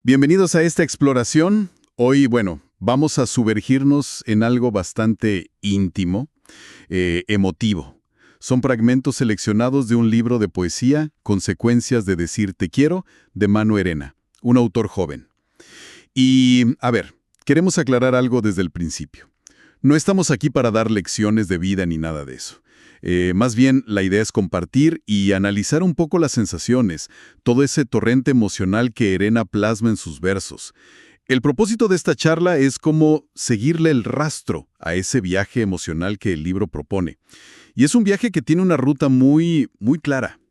Bienvenidos a esta exploración. Hoy, vamos a sumergirnos en algo bastante íntimo, emotivo. Son fragmentos seleccionados de un libro de poesía, Consecuencias de decir te quiero, de Manu Erena, un autor joven. Y, queremos aclarar algo desde el principio. No estamos aquí para dar lecciones de vida ni nada de eso. Más bien, la idea es compartir y analizar un poco las sensaciones, todo ese torrente emocional que Erena plasma en sus versos. El propósito de esta charla es como seguirle el rastro a ese viaje emocional que el libro propone. Y es un viaje que tiene una ruta muy, muy clara,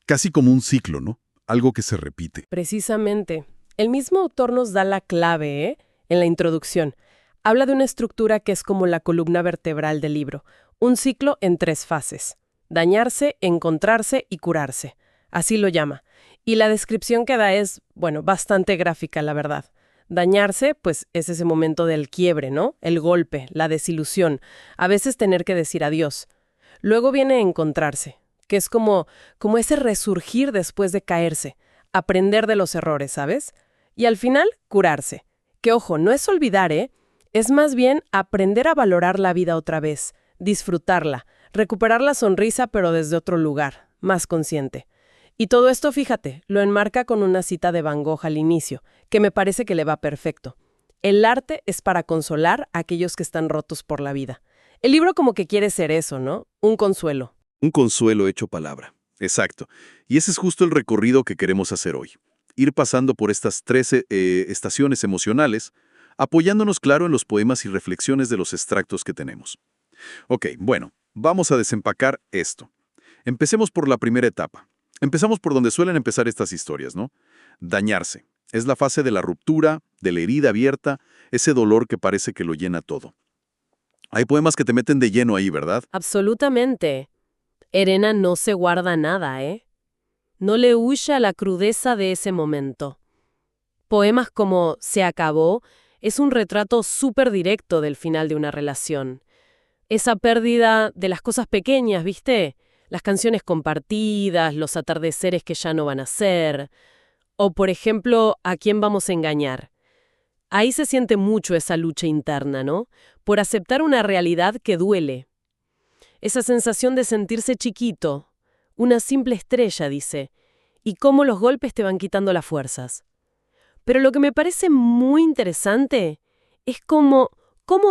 casi como un ciclo, ¿no? Algo que se repite. Precisamente. El mismo autor nos da la clave, en la introducción. Habla de una estructura que es como la columna vertebral del libro. Un ciclo en 3 fases: dañarse, encontrarse y curarse. Así lo llama. Y la descripción que da es, bastante gráfica, la verdad. Dañarse, pues es ese momento del quiebre, ¿no? El golpe, la desilusión. A veces tener que decir adiós. Luego viene encontrarse, que es como ese resurgir después de caerse. Aprender de los errores, ¿sabes? Y al final, curarse. Que ojo, no es olvidar, es más bien aprender a valorar la vida otra vez, disfrutarla, recuperar la sonrisa pero desde otro lugar, más consciente. Y todo esto, fíjate, lo enmarca con una cita de Van Gogh al inicio, que me parece que le va perfecto. El arte es para consolar a aquellos que están rotos por la vida. El libro como que quiere ser eso, ¿no? Un consuelo. Un consuelo hecho palabra. Exacto. Y ese es justo el recorrido que queremos hacer hoy. Ir pasando por estas 13 estaciones emocionales, apoyándonos claro en los poemas y reflexiones de los extractos que tenemos. Ok, vamos a desempacar esto. Empecemos por la primera etapa. Empezamos por donde suelen empezar estas historias, ¿no? Dañarse. Es la fase de la ruptura, de la herida abierta, ese dolor que parece que lo llena todo. Hay poemas que te meten de lleno ahí, ¿verdad? Absolutamente. Erena no se guarda nada, No le huye a la crudeza de ese momento. Poemas como Se acabó es un retrato súper directo del final de una relación. Esa pérdida de las cosas pequeñas, ¿viste? Las canciones compartidas, los atardeceres que ya no van a ser. O, por ejemplo, ¿A quién vamos a engañar? Ahí se siente mucho esa lucha interna, ¿no? Por aceptar una realidad que duele. Esa sensación de sentirse chiquito, una simple estrella, dice, y cómo los golpes te van quitando las fuerzas. Pero lo que me parece muy interesante es cómo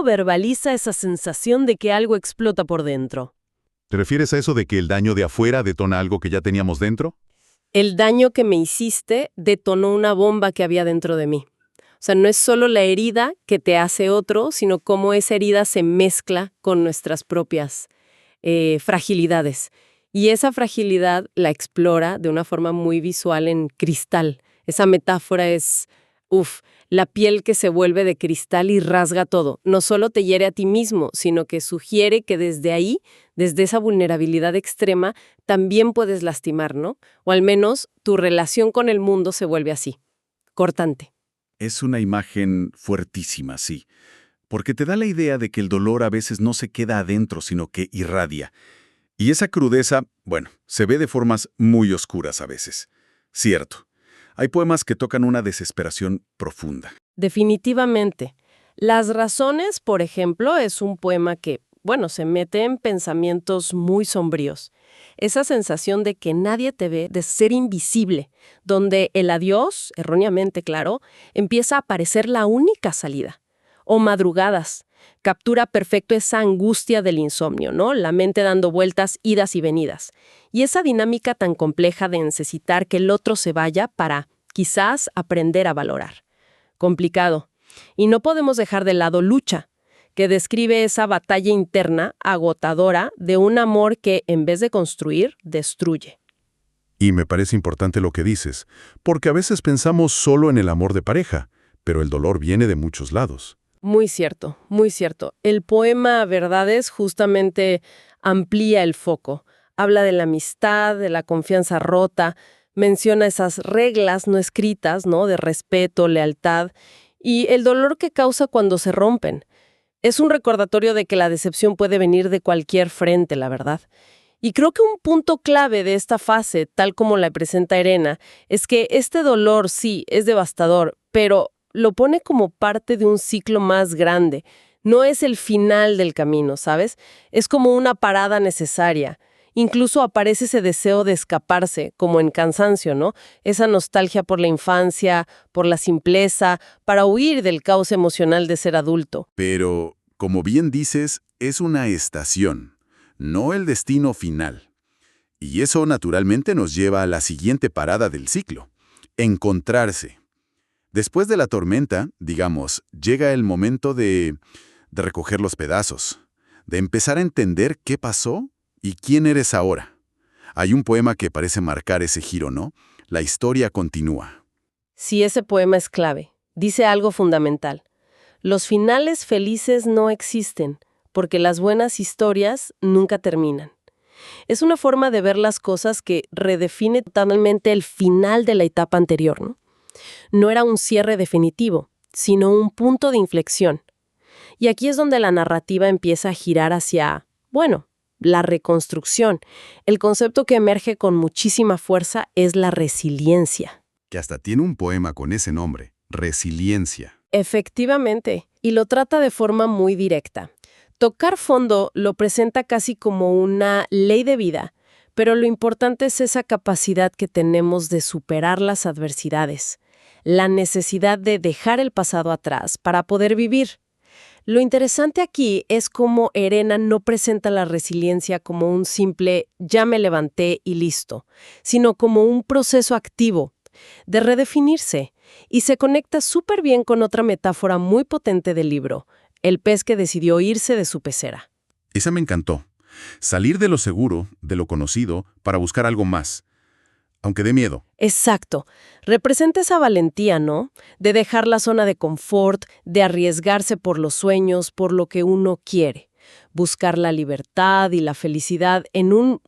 verbaliza esa sensación de que algo explota por dentro. ¿Te refieres a eso de que el daño de afuera detona algo que ya teníamos dentro? El daño que me hiciste detonó una bomba que había dentro de mí. O sea, no es solo la herida que te hace otro, sino cómo esa herida se mezcla con nuestras propias fragilidades. Y esa fragilidad la explora de una forma muy visual en Cristal. Esa metáfora es, la piel que se vuelve de cristal y rasga todo. No solo te hiere a ti mismo, sino que sugiere que desde ahí, desde esa vulnerabilidad extrema, también puedes lastimar, ¿no? O al menos tu relación con el mundo se vuelve así, cortante. Es una imagen fuertísima, sí, porque te da la idea de que el dolor a veces no se queda adentro, sino que irradia. Y esa crudeza, se ve de formas muy oscuras a veces. Cierto. Hay poemas que tocan una desesperación profunda. Definitivamente. Las razones, por ejemplo, es un poema que, se mete en pensamientos muy sombríos. Esa sensación de que nadie te ve, de ser invisible, donde el adiós, erróneamente claro, empieza a parecer la única salida. O madrugadas. Captura perfecto esa angustia del insomnio, ¿no? La mente dando vueltas, idas y venidas. Y esa dinámica tan compleja de necesitar que el otro se vaya para, quizás, aprender a valorar. Complicado. Y no podemos dejar de lado Lucha, que describe esa batalla interna, agotadora, de un amor que, en vez de construir, destruye. Y me parece importante lo que dices, porque a veces pensamos solo en el amor de pareja, pero el dolor viene de muchos lados. Muy cierto, muy cierto. El poema Verdades justamente amplía el foco. Habla de la amistad, de la confianza rota, menciona esas reglas no escritas, ¿no? De respeto, lealtad y el dolor que causa cuando se rompen. Es un recordatorio de que la decepción puede venir de cualquier frente, la verdad. Y creo que un punto clave de esta fase, tal como la presenta Erena, es que este dolor sí es devastador, pero lo pone como parte de un ciclo más grande. No es el final del camino, ¿sabes? Es como una parada necesaria. Incluso aparece ese deseo de escaparse, como en Cansancio, ¿no? Esa nostalgia por la infancia, por la simpleza, para huir del caos emocional de ser adulto. Pero, como bien dices, es una estación, no el destino final. Y eso naturalmente nos lleva a la siguiente parada del ciclo: encontrarse. Después de la tormenta, digamos, llega el momento de recoger los pedazos, de empezar a entender qué pasó y quién eres ahora. Hay un poema que parece marcar ese giro, ¿no? La historia continúa. Sí, ese poema es clave. Dice algo fundamental. Los finales felices no existen, porque las buenas historias nunca terminan. Es una forma de ver las cosas que redefine totalmente el final de la etapa anterior, ¿no? No era un cierre definitivo, sino un punto de inflexión. Y aquí es donde la narrativa empieza a girar hacia, bueno, la reconstrucción. El concepto que emerge con muchísima fuerza es la resiliencia. Que hasta tiene un poema con ese nombre, Resiliencia. Efectivamente, y lo trata de forma muy directa. Tocar fondo lo presenta casi como una ley de vida, pero lo importante es esa capacidad que tenemos de superar las adversidades, la necesidad de dejar el pasado atrás para poder vivir. Lo interesante aquí es cómo Herena no presenta la resiliencia como un simple «ya me levanté y listo», sino como un proceso activo, de redefinirse, y se conecta súper bien con otra metáfora muy potente del libro, el pez que decidió irse de su pecera. Esa me encantó. Salir de lo seguro, de lo conocido, para buscar algo más, aunque dé miedo. Exacto. Representa esa valentía, ¿no? De dejar la zona de confort, de arriesgarse por los sueños, por lo que uno quiere. Buscar la libertad y la felicidad en un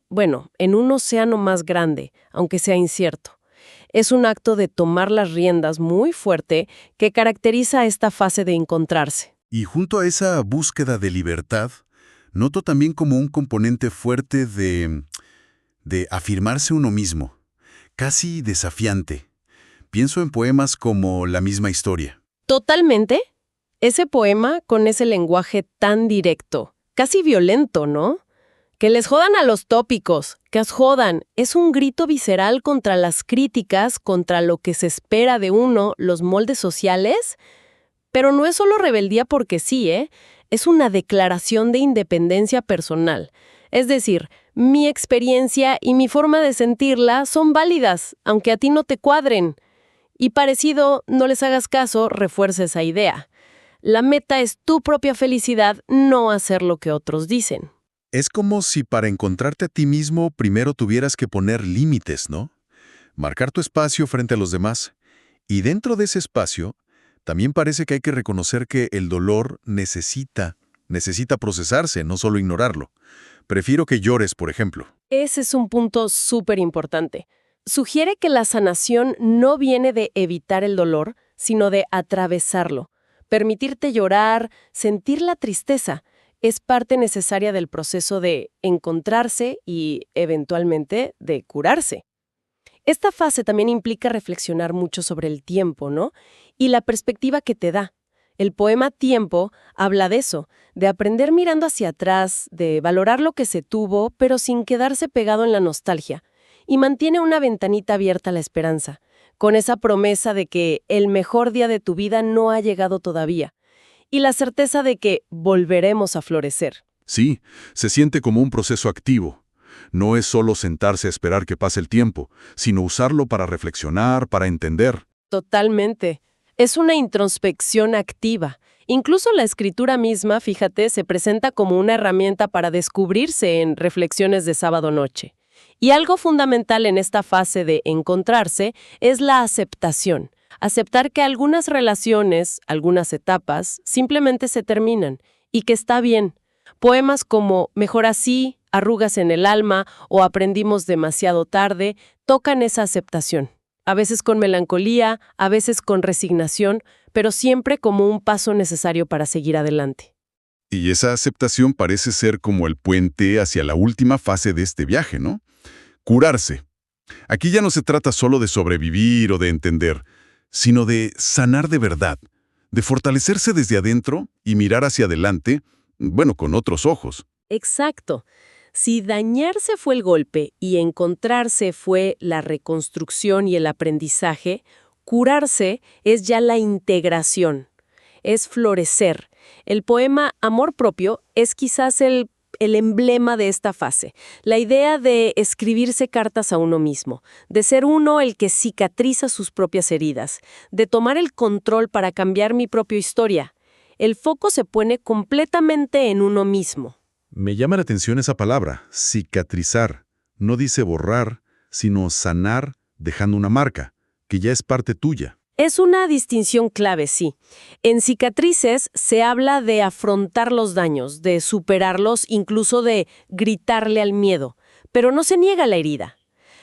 océano más grande, aunque sea incierto. Es un acto de tomar las riendas muy fuerte que caracteriza esta fase de encontrarse. Y junto a esa búsqueda de libertad, noto también como un componente fuerte de afirmarse uno mismo, casi desafiante. Pienso en poemas como La misma historia. Totalmente. Ese poema con ese lenguaje tan directo, casi violento, ¿no? Que les jodan a los tópicos, que os jodan. Es un grito visceral contra las críticas, contra lo que se espera de uno, los moldes sociales. Pero no es solo rebeldía porque sí, ¿eh? Es una declaración de independencia personal. Es decir, mi experiencia y mi forma de sentirla son válidas, aunque a ti no te cuadren. Y parecido, no les hagas caso, refuerza esa idea. La meta es tu propia felicidad, no hacer lo que otros dicen. Es como si para encontrarte a ti mismo primero tuvieras que poner límites, ¿no? Marcar tu espacio frente a los demás. Y dentro de ese espacio, también parece que hay que reconocer que el dolor necesita procesarse, no solo ignorarlo. Prefiero que llores, por ejemplo. Ese es un punto súper importante. Sugiere que la sanación no viene de evitar el dolor, sino de atravesarlo. Permitirte llorar, sentir la tristeza, es parte necesaria del proceso de encontrarse y, eventualmente, de curarse. Esta fase también implica reflexionar mucho sobre el tiempo, ¿no? Y la perspectiva que te da. El poema Tiempo habla de eso, de aprender mirando hacia atrás, de valorar lo que se tuvo, pero sin quedarse pegado en la nostalgia. Y mantiene una ventanita abierta a la esperanza, con esa promesa de que el mejor día de tu vida no ha llegado todavía. Y la certeza de que volveremos a florecer. Sí, se siente como un proceso activo. No es solo sentarse a esperar que pase el tiempo, sino usarlo para reflexionar, para entender. Totalmente. Es una introspección activa. Incluso la escritura misma, fíjate, se presenta como una herramienta para descubrirse en Reflexiones de Sábado Noche. Y algo fundamental en esta fase de encontrarse es la aceptación. Aceptar que algunas relaciones, algunas etapas, simplemente se terminan y que está bien. Poemas como Mejor así, Arrugas en el alma o Aprendimos demasiado tarde tocan esa aceptación. A veces con melancolía, a veces con resignación, pero siempre como un paso necesario para seguir adelante. Y esa aceptación parece ser como el puente hacia la última fase de este viaje, ¿no? Curarse. Aquí ya no se trata solo de sobrevivir o de entender, sino de sanar de verdad, de fortalecerse desde adentro y mirar hacia adelante, bueno, con otros ojos. Exacto. Si dañarse fue el golpe y encontrarse fue la reconstrucción y el aprendizaje, curarse es ya la integración, es florecer. El poema Amor propio es quizás el emblema de esta fase, la idea de escribirse cartas a uno mismo, de ser uno el que cicatriza sus propias heridas, de tomar el control para cambiar mi propia historia. El foco se pone completamente en uno mismo. Me llama la atención esa palabra, cicatrizar. No dice borrar, sino sanar dejando una marca, que ya es parte tuya. Es una distinción clave, sí. En cicatrices se habla de afrontar los daños, de superarlos, incluso de gritarle al miedo, pero no se niega la herida.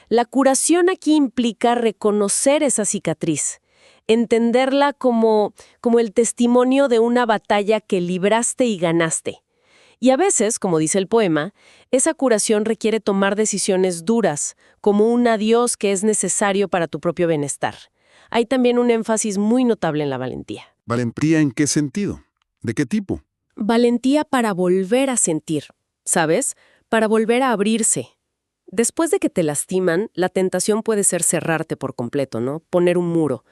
La curación aquí implica reconocer esa cicatriz, entenderla como el testimonio de una batalla que libraste y ganaste. Y a veces, como dice el poema, esa curación requiere tomar decisiones duras, como un adiós que es necesario para tu propio bienestar. Hay también un énfasis muy notable en la valentía. ¿Valentía en qué sentido? ¿De qué tipo? Valentía para volver a sentir, ¿sabes? Para volver a abrirse. Después de que te lastiman, la tentación puede ser cerrarte por completo, ¿no? Poner un muro.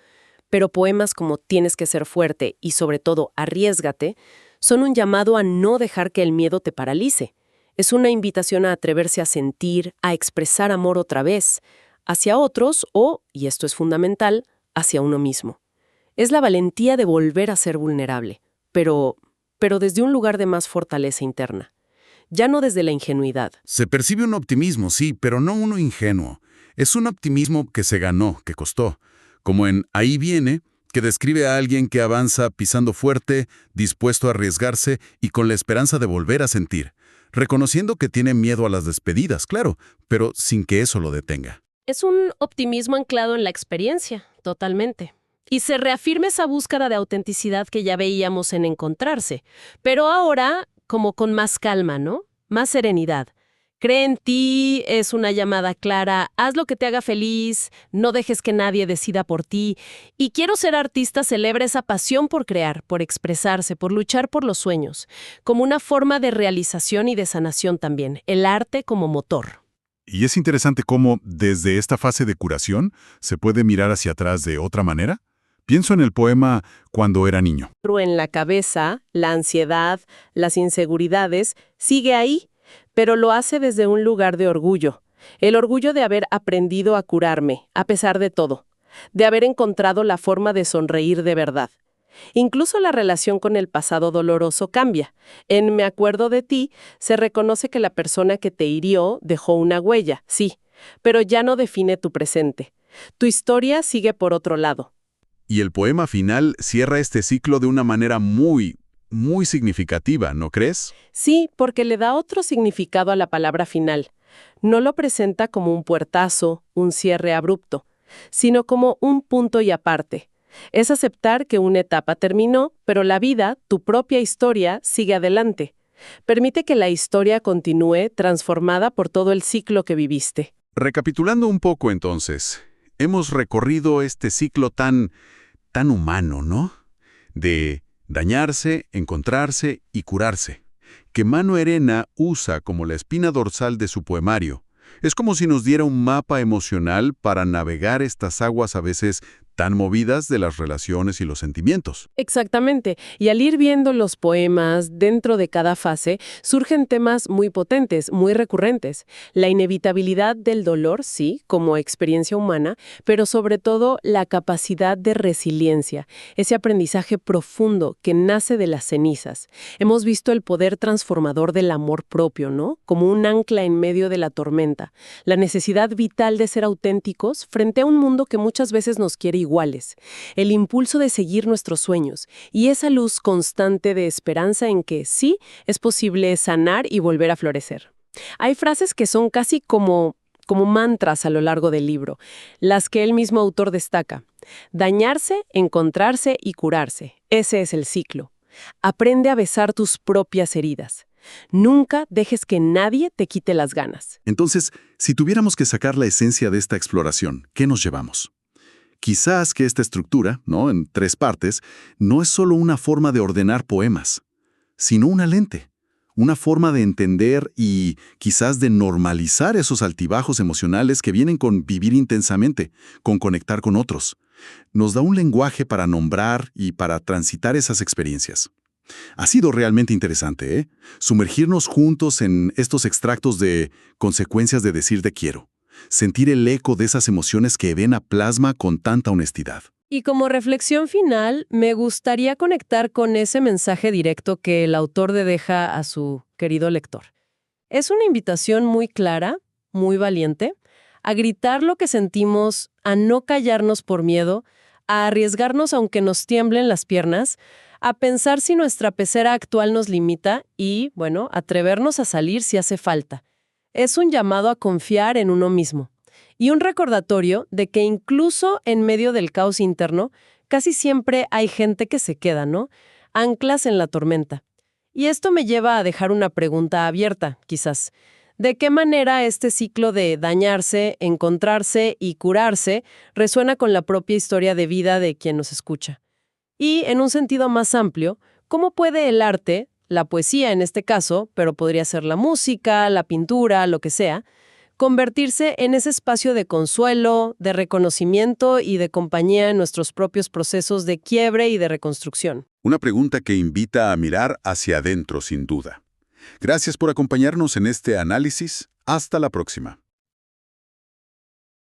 Pero poemas como Tienes que ser fuerte y sobre todo Arriésgate son un llamado a no dejar que el miedo te paralice. Es una invitación a atreverse a sentir, a expresar amor otra vez, hacia otros o, y esto es fundamental, hacia uno mismo. Es la valentía de volver a ser vulnerable, pero desde un lugar de más fortaleza interna. Ya no desde la ingenuidad. Se percibe un optimismo, sí, pero no uno ingenuo. Es un optimismo que se ganó, que costó. Como en Ahí viene, que describe a alguien que avanza pisando fuerte, dispuesto a arriesgarse y con la esperanza de volver a sentir, reconociendo que tiene miedo a las despedidas, claro, pero sin que eso lo detenga. Es un optimismo anclado en la experiencia, totalmente. Y se reafirma esa búsqueda de autenticidad que ya veíamos en Encontrarse, pero ahora como con más calma, ¿no? Más serenidad. Cree en ti, es una llamada clara, haz lo que te haga feliz, no dejes que nadie decida por ti. Y Quiero ser artista celebra esa pasión por crear, por expresarse, por luchar por los sueños, como una forma de realización y de sanación también, el arte como motor. Y es interesante cómo, desde esta fase de curación, se puede mirar hacia atrás de otra manera. Pienso en el poema Cuando era niño. En la cabeza, la ansiedad, las inseguridades, sigue ahí, pero lo hace desde un lugar de orgullo. El orgullo de haber aprendido a curarme, a pesar de todo, de haber encontrado la forma de sonreír de verdad. Incluso la relación con el pasado doloroso cambia. En Me acuerdo de ti, se reconoce que la persona que te hirió dejó una huella, sí, pero ya no define tu presente. Tu historia sigue por otro lado. Y el poema final cierra este ciclo de una manera muy significativa, ¿no crees? Sí, porque le da otro significado a la palabra final. No lo presenta como un puertazo, un cierre abrupto, sino como un punto y aparte. Es aceptar que una etapa terminó, pero la vida, tu propia historia, sigue adelante. Permite que la historia continúe transformada por todo el ciclo que viviste. Recapitulando un poco entonces, hemos recorrido este ciclo tan humano, ¿no? De dañarse, encontrarse y curarse, que Manu Erena usa como la espina dorsal de su poemario. Es como si nos diera un mapa emocional para navegar estas aguas a veces tan movidas de las relaciones y los sentimientos. Exactamente. Y al ir viendo los poemas dentro de cada fase, surgen temas muy potentes, muy recurrentes. La inevitabilidad del dolor, sí, como experiencia humana, pero sobre todo la capacidad de resiliencia, ese aprendizaje profundo que nace de las cenizas. Hemos visto el poder transformador del amor propio, ¿no? Como un ancla en medio de la tormenta. La necesidad vital de ser auténticos frente a un mundo que muchas veces nos quiere iguales, el impulso de seguir nuestros sueños y esa luz constante de esperanza en que sí es posible sanar y volver a florecer. Hay frases que son casi como mantras a lo largo del libro, las que el mismo autor destaca. Dañarse, encontrarse y curarse. Ese es el ciclo. Aprende a besar tus propias heridas. Nunca dejes que nadie te quite las ganas. Entonces, si tuviéramos que sacar la esencia de esta exploración, ¿qué nos llevamos? Quizás que esta estructura, ¿no?, en 3 partes, no es solo una forma de ordenar poemas, sino una lente, una forma de entender y quizás de normalizar esos altibajos emocionales que vienen con vivir intensamente, con conectar con otros. Nos da un lenguaje para nombrar y para transitar esas experiencias. Ha sido realmente interesante, ¿eh? Sumergirnos juntos en estos extractos de consecuencias de decir te quiero. Sentir el eco de esas emociones que Edena plasma con tanta honestidad. Y como reflexión final, me gustaría conectar con ese mensaje directo que el autor le deja a su querido lector. Es una invitación muy clara, muy valiente, a gritar lo que sentimos, a no callarnos por miedo, a arriesgarnos aunque nos tiemblen las piernas, a pensar si nuestra pecera actual nos limita y, bueno, atrevernos a salir si hace falta. Es un llamado a confiar en uno mismo. Y un recordatorio de que incluso en medio del caos interno, casi siempre hay gente que se queda, ¿no? Anclas en la tormenta. Y esto me lleva a dejar una pregunta abierta, quizás. ¿De qué manera este ciclo de dañarse, encontrarse y curarse resuena con la propia historia de vida de quien nos escucha? Y, en un sentido más amplio, ¿cómo puede el arte, la poesía en este caso, pero podría ser la música, la pintura, lo que sea, convertirse en ese espacio de consuelo, de reconocimiento y de compañía en nuestros propios procesos de quiebre y de reconstrucción? Una pregunta que invita a mirar hacia adentro, sin duda. Gracias por acompañarnos en este análisis. Hasta la próxima.